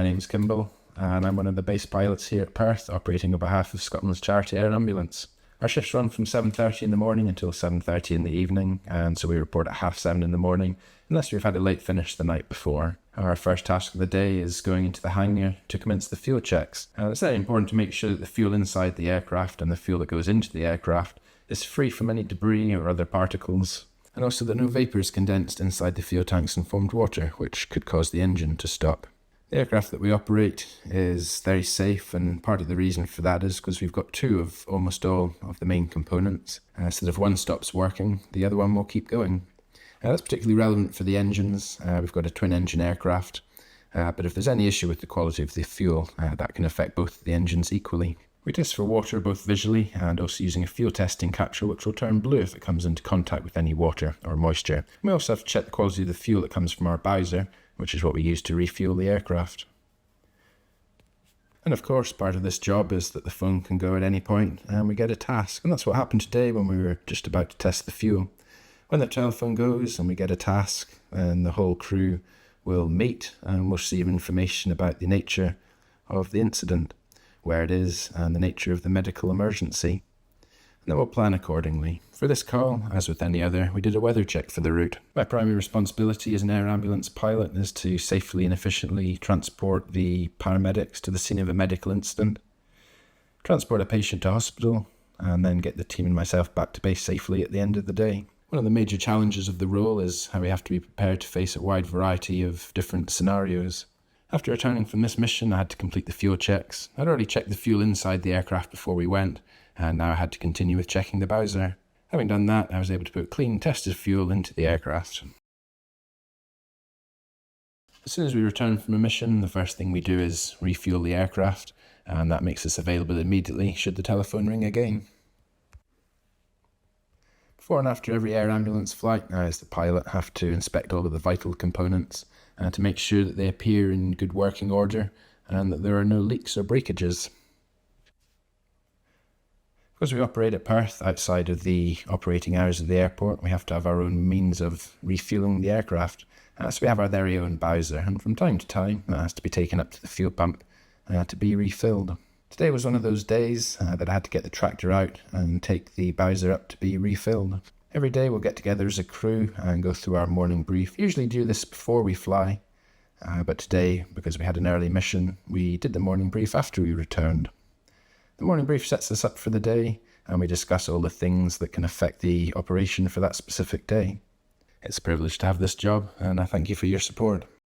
name's Kimball, and I'm one of the base pilots here at Perth, operating on behalf of Scotland's charity air ambulance. Our shifts run from 7:30 in the morning until 7:30 in the evening, and so we report at 7:30 in the morning, unless we've had a late finish the night before. Our first task of the day is going into the hangar to commence the fuel checks. It's very important to make sure that the fuel inside the aircraft and the fuel that goes into the aircraft is free from any debris or other particles, and also that no vapour is condensed inside the fuel tanks and formed water, which could cause the engine to stop. The aircraft that we operate is very safe, and part of the reason for that is because we've got two of almost all of the main components, so that if one stops working, the other one will keep going. That's particularly relevant for the engines. We've got a twin-engine aircraft, but if there's any issue with the quality of the fuel, that can affect both the engines equally. We test for water both visually and also using a fuel testing capsule which will turn blue if it comes into contact with any water or moisture. We also have to check the quality of the fuel that comes from our bowser, which is what we use to refuel the aircraft. And of course, part of this job is that the phone can go at any point and we get a task. And that's what happened today when we were just about to test the fuel. When the telephone goes and we get a task, then the whole crew will meet and we'll receive information about the nature of the incident, where it is, and the nature of the medical emergency. And then we'll plan accordingly. For this call, as with any other, we did a weather check for the route. My primary responsibility as an air ambulance pilot is to safely and efficiently transport the paramedics to the scene of a medical incident, transport a patient to hospital, and then get the team and myself back to base safely at the end of the day. One of the major challenges of the role is how we have to be prepared to face a wide variety of different scenarios. After returning from this mission, I had to complete the fuel checks. I'd already checked the fuel inside the aircraft before we went, and now I had to continue with checking the bowser. Having done that, I was able to put clean, tested fuel into the aircraft. As soon as we return from a mission, the first thing we do is refuel the aircraft, and that makes us available immediately should the telephone ring again. Before and after every air ambulance flight, I as the pilot have to inspect all of the vital components to make sure that they appear in good working order and that there are no leaks or breakages. Because we operate at Perth outside of the operating hours of the airport, we have to have our own means of refueling the aircraft. So we have our very own bowser, and from time to time it has to be taken up to the fuel pump to be refilled. Today was one of those days that I had to get the tractor out and take the bowser up to be refilled. Every day we'll get together as a crew and go through our morning brief. Usually do this before we fly, but today, because we had an early mission, we did the morning brief after we returned. The morning brief sets us up for the day, and we discuss all the things that can affect the operation for that specific day. It's a privilege to have this job, and I thank you for your support.